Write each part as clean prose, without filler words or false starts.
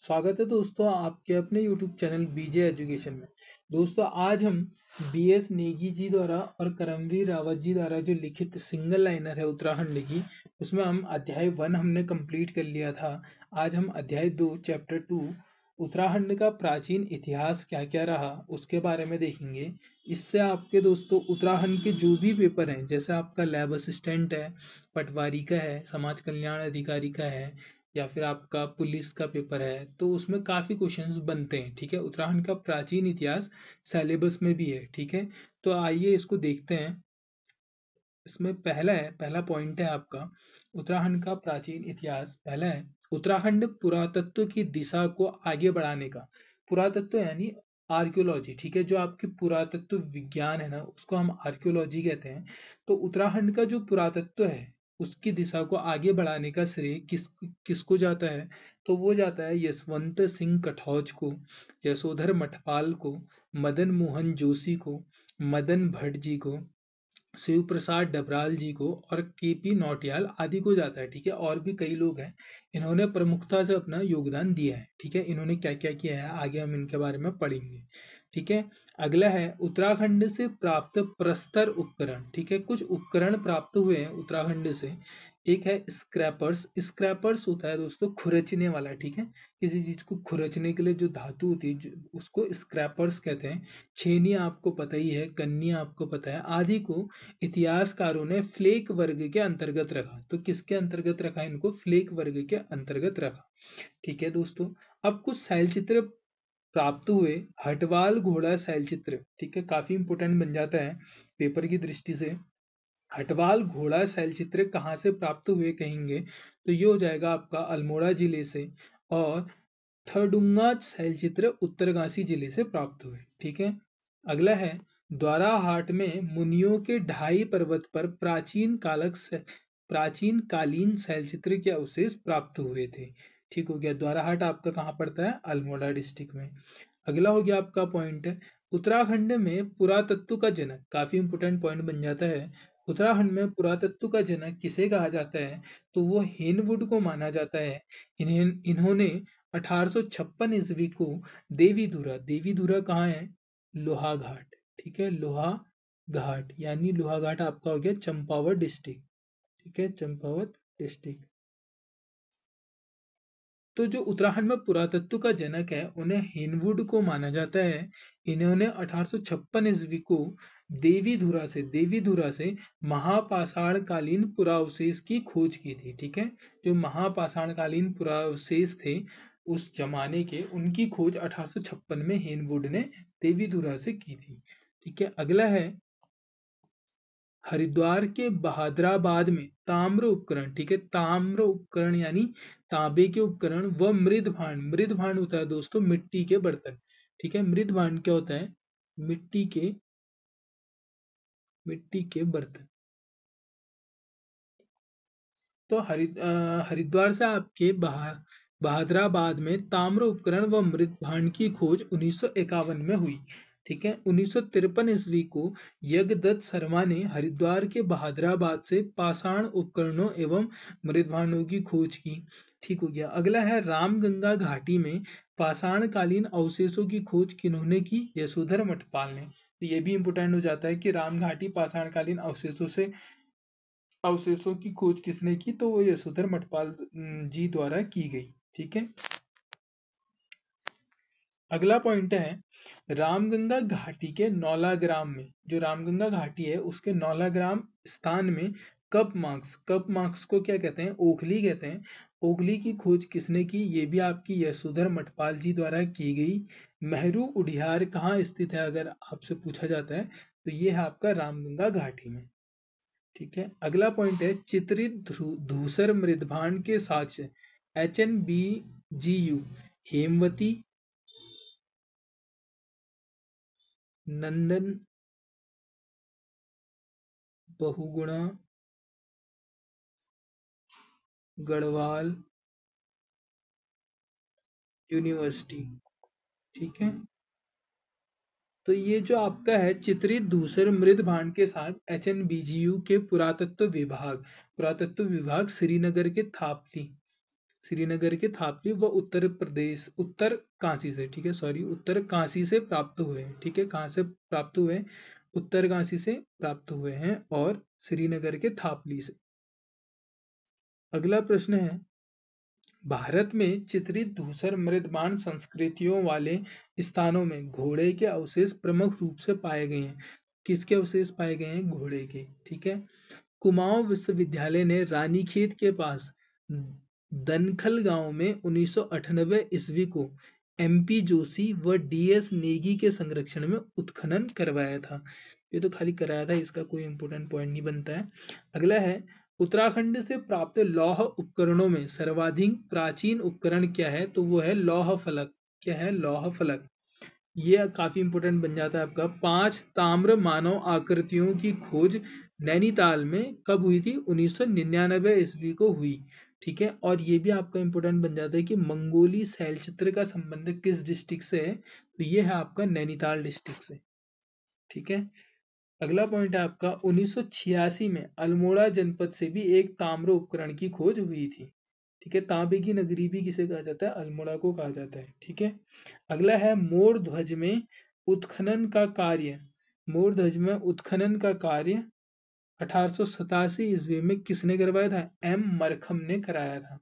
स्वागत है दोस्तों आपके अपने YouTube चैनल बीजे एजुकेशन में। दोस्तों आज हम बीएस नेगी जी द्वारा और करमवीर रावत जी द्वारा जो लिखित सिंगल लाइनर है उत्तराखंड की, उसमें हम अध्याय 1 हमने कंप्लीट कर लिया था। आज हम अध्याय 2 चैप्टर 2 उत्तराखंड का प्राचीन इतिहास क्या क्या रहा उसके बारे में देखेंगे। इससे आपके दोस्तों उत्तराखंड के जो भी पेपर हैं, जैसे आपका लैब असिस्टेंट है, पटवारी का है, समाज कल्याण अधिकारी का है, या फिर आपका पुलिस का पेपर है, तो उसमें काफ़ी क्वेश्चंस बनते हैं। ठीक है, उत्तराखंड का प्राचीन इतिहास सिलेबस में भी है। ठीक है, तो आइए इसको देखते हैं। इसमें पहला पॉइंट है आपका उत्तराखंड का प्राचीन इतिहास। पहला है उत्तराखंड पुरातत्व की दिशा को आगे बढ़ाने का। पुरातत्व यानी आर्कियोलॉजी। ठीक है, जो आपकी पुरातत्व विज्ञान है ना, उसको हम आर्कियोलॉजी कहते हैं। तो उत्तराखंड का जो पुरातत्व है उसकी दिशा को आगे बढ़ाने का श्रेय किसको जाता है? तो वो जाता है यशवंत सिंह कठौज को, यशोधर मठपाल को, मदन मोहन जोशी को, मदन भट्ट जी को, शिव प्रसाद डबराल जी को और केपी नौटियाल आदि को जाता है। ठीक है, और भी कई लोग हैं, इन्होंने प्रमुखता से अपना योगदान दिया है। ठीक है, इन्होंने क्या क्या किया है आगे हम इनके बारे में पढ़ेंगे। ठीक है, अगला है उत्तराखंड से प्राप्त प्रस्तर उपकरण। ठीक है, कुछ उपकरण प्राप्त हुए हैं उत्तराखंड से। एक है स्क्रैपर्स। स्क्रैपर्स होता है दोस्तों खुरचने वाला। ठीक है, किसी चीज को खुरचने के लिए जो धातु होती है उसको स्क्रैपर्स कहते हैं। छेनी आपको पता ही है, कन्नी आपको पता है, आदि को इतिहासकारों ने फ्लेक वर्ग के अंतर्गत रखा। तो किसके अंतर्गत रखा? इनको फ्लेक वर्ग के अंतर्गत रखा। ठीक है दोस्तों, अब कुछ शैलचित्र प्राप्त हुए। हटवाल घोड़ा शैलचित्र। ठीक है, काफी इंपोर्टेंट बन जाता है पेपर की दृष्टि से। हटवाल घोड़ा शैलचित्र कहाँ से प्राप्त हुए कहेंगे तो ये हो जाएगा आपका अल्मोड़ा जिले से। और थरडुंगा शैलचित्र उत्तरकाशी जिले से प्राप्त हुए। ठीक है, अगला है द्वाराहाट में मुनियों के ढाई पर्वत पर प्राचीन कालीन शैलचित्र के अवशेष प्राप्त हुए थे। ठीक हो गया, द्वाराहाट आपका कहाँ पड़ता है? अल्मोड़ा डिस्ट्रिक्ट में। अगला हो गया आपका पॉइंट है उत्तराखंड में पुरातत्व का जनक। काफी इंपोर्टेंट पॉइंट बन जाता है। उत्तराखंड में पुरातत्व का जनक किसे कहा जाता है? तो वो हेनवुड को माना जाता है। इन्होंने 1856 ईस्वी को देवीधुरा, देवीधुरा कहाँ है? लोहाघाट। ठीक है, लोहाघाट यानी लोहाघाट आपका हो गया चंपावत डिस्ट्रिक्ट। ठीक है, चंपावत डिस्ट्रिक्ट। तो जो उत्तराखंड में पुरातत्व का जनक है उन्हें हेनवुड को माना जाता है। इन्होंने 1856 ईस्वी को देवीधुरा से महापाषाणकालीन पुरावशेष की खोज की थी। ठीक है, जो महापाषाणकालीन पुरावशेष थे उस जमाने के, उनकी खोज 1856 में हेनवुड ने देवीधुरा से की थी। ठीक है, अगला है हरिद्वार के बहादराबाद में ताम्र उपकरण। ठीक है, ताम्र उपकरण यानी तांबे के उपकरण व मृदभांड। मृदभांड होता है दोस्तों मिट्टी के बर्तन। ठीक है, मृदभांड क्या होता है? मिट्टी के बर्तन। तो हरिद्वार से आपके बहादराबाद में ताम्र उपकरण व मृत भांड की खोज 1951 में हुई। ठीक है, 1953 ईस्वी को यज्ञदत्त शर्मा ने हरिद्वार के बहादराबाद से पाषाण उपकरणों एवं मृत भांडों की खोज की। ठीक हो गया, अगला है रामगंगा घाटी में पाषाणकालीन अवशेषों की खोज किन्होंने की? यशोधर मठपाल ने। तो ये भी इंपोर्टेंट हो जाता है कि राम घाटी पाषाणकालीन अवशेषों की खोज किसने की? तो वो यशोधर मठपाल जी द्वारा की गई। ठीक है, अगला पॉइंट है रामगंगा घाटी के नौलाग्राम में। जो रामगंगा घाटी है उसके नौलाग्राम स्थान में कप मार्क्स को क्या कहते हैं? ओखली कहते हैं। ओखली की खोज किसने की? ये भी आपकी यशोधर मठपाल जी द्वारा की गई। मेहरू उडियार कहाँ स्थित है अगर आपसे पूछा जाता है तो ये है आपका रामगंगा घाटी में। ठीक है, अगला पॉइंट है चित्रित धूसर मृदभांड के साक्ष्य। HNBGU Hemvati, Nandan Bahuguna, Garhwal university. ठीक है, तो ये जो आपका है चित्रित धूसर मृद भांड के साथ HNBGU के पुरातत्व विभाग श्रीनगर के थापली श्रीनगर के थापली व उत्तर काशी से, ठीक है, सॉरी, उत्तर काशी से प्राप्त हुए हैं, ठीक है, कहाँ से प्राप्त हुए हैं? उत्तर काशी से प्राप्त हुए हैं और श्रीनगर के थापली से। अगला प्रश्न है, भारत में चित्रित धूसर मृदमान संस्कृतियों वाले स्थानों में घोड़े के अवशेष प्रमुख रूप से पाए गए हैं। किसके अवशेष पाए गए हैं? घोड़े के, ठीक है। कुमाऊं विश्वविद्यालय ने रानीखेत के पास दनखल गांव में 1998 ईस्वी को एमपी जोशी व डीएस नेगी के संरक्षण में उत्खनन करवाया था। ये तो खाली कराया था, इसका कोई इंपोर्टेंट पॉइंट नहीं बनता है। अगला है, उत्तराखंड से प्राप्त लौह उपकरणों में सर्वाधिक प्राचीन उपकरण क्या है? तो वो है लौह फलक। क्या है? लौह फलक। ये काफी इंपोर्टेंट बन जाता है आपका। 5 ताम्र मानव आकृतियों की खोज नैनीताल में कब हुई थी? 1999 ईस्वी को हुई, ठीक है। और ये भी आपका इंपोर्टेंट बन जाता है कि मंगोली शैलचित्र का संबंध किस डिस्ट्रिक्ट से है? तो ये है आपका नैनीताल डिस्ट्रिक्ट से, ठीक है। अगला पॉइंट है आपका, 1986 में अल्मोड़ा जनपद से भी एक ताम्र उपकरण की खोज हुई थी, ठीक है। तांबे की नगरी भी किसे कहा जाता है? अल्मोड़ा को कहा जाता है, ठीक है। अगला है, मोर ध्वज में उत्खनन का कार्य। मोर ध्वज में उत्खनन का कार्य 1887 ईस्वी में किसने करवाया था? एम मरखम ने कराया था,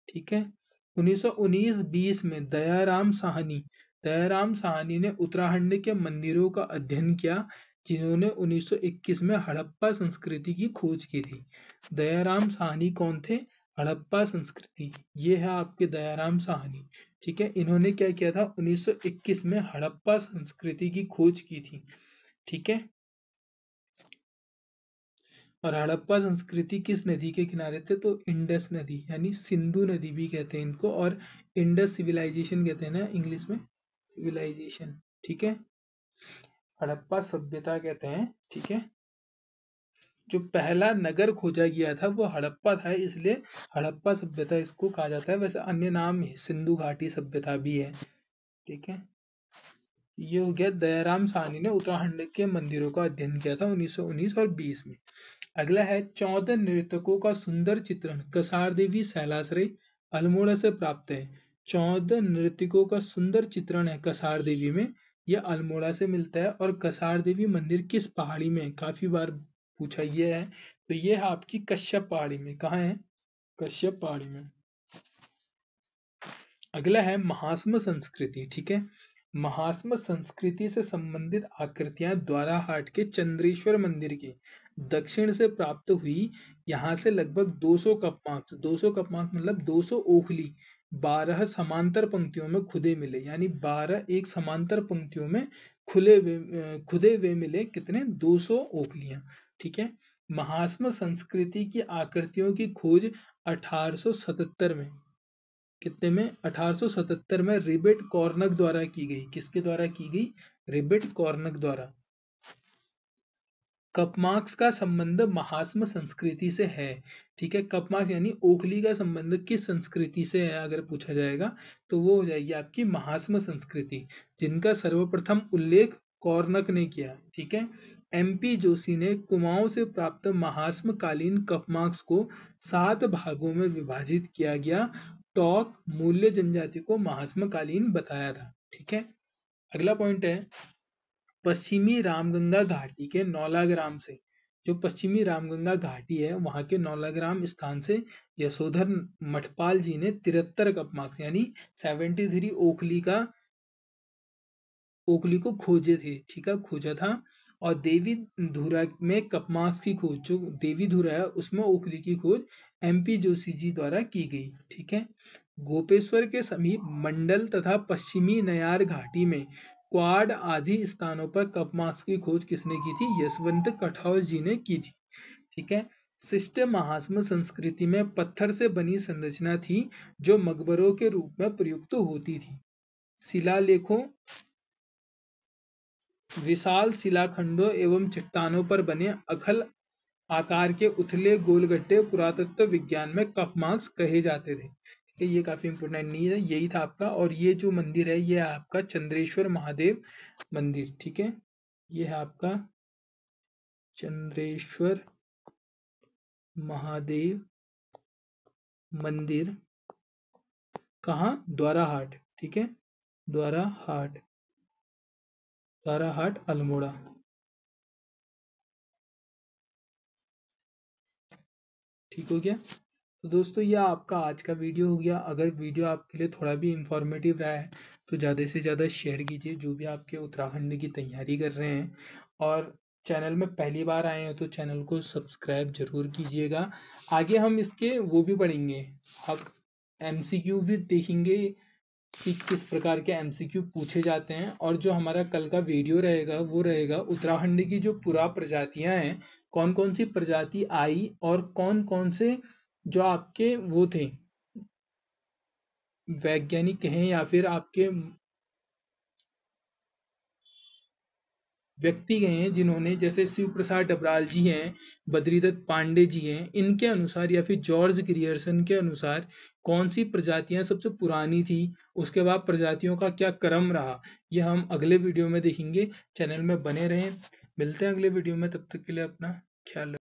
ठीक है। 1919-20 में दयाराम साहनी ने उत्तराखंड के मंदिरों का अध्ययन किया, जिन्होंने 1921 में हड़प्पा संस्कृति की खोज की थी। दयाराम साहनी कौन थे? हड़प्पा संस्कृति, ये है आपके दयाराम साहनी, ठीक है। इन्होंने क्या किया था? 1921 में हड़प्पा संस्कृति की खोज की थी, ठीक है। और हड़प्पा संस्कृति किस नदी के किनारे थे? तो इंडस नदी, यानी सिंधु नदी भी कहते हैं इनको, और इंडस सिविलाइजेशन कहते हैं ना इंग्लिश में, सिविलाइजेशन, ठीक है। हड़प्पा सभ्यता कहते हैं, ठीक है। जो पहला नगर खोजा गया था वो हड़प्पा था, इसलिए हड़प्पा सभ्यता इसको कहा जाता है। वैसे अन्य नाम सिंधु घाटी सभ्यता भी है, ठीक है। ये हो गया, दयाराम साहनी ने उत्तराखंड के मंदिरों का अध्ययन किया था 1919 और 20 में। अगला है, 14 नृतकों का सुंदर चित्रण कसार देवी शैलाश्रय अल्मोड़ा से प्राप्त है। 14 नृतकों का सुंदर चित्रण है कसार देवी में, यह अल्मोड़ा से मिलता है। और कसार देवी मंदिर किस पहाड़ी में है? काफी बार पूछा ये है, तो ये है आपकी कश्यप पहाड़ी में। कहाँ है? कश्यप पहाड़ी में। अगला है, महास्म संस्कृति, ठीक है। महास्म संस्कृति से संबंधित आकृतियां द्वाराहाट के चंद्रेश्वर मंदिर के दक्षिण से प्राप्त हुई। यहाँ से लगभग 200 कपमार्क्स, 200 कपमार्क्स मतलब 200 ओखली 12 समांतर पंक्तियों में खुदे मिले, यानी 12 एक समांतर पंक्तियों में खुदे हुए मिले। कितने? 200 ओखलियां, ठीक है। महास्म संस्कृति की आकृतियों की खोज 1877 में, कितने में? 1877 में रिबेट कॉर्नक द्वारा की गई। किसके द्वारा की गई? रिबेट कॉर्नक द्वारा। कपमार्क्स का संबंध महास्म संस्कृति से है, ठीक है। कपमार्क्स यानी ओखली का संबंध किस संस्कृति से है अगर पूछा जाएगा, तो वो हो जाएगी आपकी महास्म संस्कृति, जिनका सर्वप्रथम उल्लेख कॉर्नक ने किया, ठीक है। एमपी जोशी ने कुमाऊं से प्राप्त महास्म कालीन कपमार्क्स को 7 भागों में विभाजित किया गया। टॉक मूल्य जनजाति को महास्म कालीन बताया था, ठीक है। अगला पॉइंट है, पश्चिमी रामगंगा घाटी के नौलाग्राम से, जो पश्चिमी रामगंगा घाटी है वहां के नौलाग्राम स्थान से यशोधर मठपाल जी ने 73 कपमार्क्स यानी 73 ओखली को खोजे थे, ठीक है, खोजा था। और देवी धुरा में कपमार्क्स की खोज, जो देवी धुरा है उसमें ओखली की खोज एमपी जोशी जी द्वारा की गई, ठीक है। गोपेश्वर के समीप मंडल तथा पश्चिमी नयार घाटी में क्वाड आदि स्थानों पर कपमार्क्स की खोज किसने की थी? यशवंत कठौर जी ने की थी, ठीक है। शिष्ट महास्म संस्कृति में पत्थर से बनी संरचना थी जो मकबरों के रूप में प्रयुक्त होती थी। शिलालेखों, विशाल शिलाखंडों एवं चट्टानों पर बने अखल आकार के उथले गोलगट्टे पुरातत्व विज्ञान में कपमार्क्स कहे जाते थे, ठीक है। ये काफी इंपोर्टेंट नहीं है, यही था आपका। और ये जो मंदिर है ये है आपका चंद्रेश्वर महादेव मंदिर, ठीक है। ये है आपका चंद्रेश्वर महादेव मंदिर, कहाँ? द्वाराहाट, ठीक है, द्वाराहाट, द्वाराहाट अल्मोड़ा। ठीक हो गया। तो दोस्तों ये आपका आज का वीडियो हो गया। अगर वीडियो आपके लिए थोड़ा भी इंफॉर्मेटिव रहा है तो ज़्यादा से ज़्यादा शेयर कीजिए, जो भी आपके उत्तराखंड की तैयारी कर रहे हैं। और चैनल में पहली बार आए हैं तो चैनल को सब्सक्राइब जरूर कीजिएगा। आगे हम इसके वो भी पढ़ेंगे, अब एमसीक्यू भी देखेंगे कि किस प्रकार के एमसीक्यू पूछे जाते हैं। और जो हमारा कल का वीडियो रहेगा वो रहेगा उत्तराखंड की जो पुरा प्रजातियां हैं, कौन कौन सी प्रजाति आई और कौन कौन से जो आपके वो थे वैज्ञानिक कहें या फिर आपके व्यक्ति गए हैं जिन्होंने, जैसे शिव प्रसाद डबराल जी हैं, बद्रीदत्त पांडे जी हैं, इनके अनुसार या फिर जॉर्ज ग्रियर्सन के अनुसार कौन सी प्रजातियां सबसे पुरानी थी, उसके बाद प्रजातियों का क्या क्रम रहा, ये हम अगले वीडियो में देखेंगे। चैनल में बने रहें, मिलते हैं अगले वीडियो में, तब तक के लिए अपना ख्याल रखें।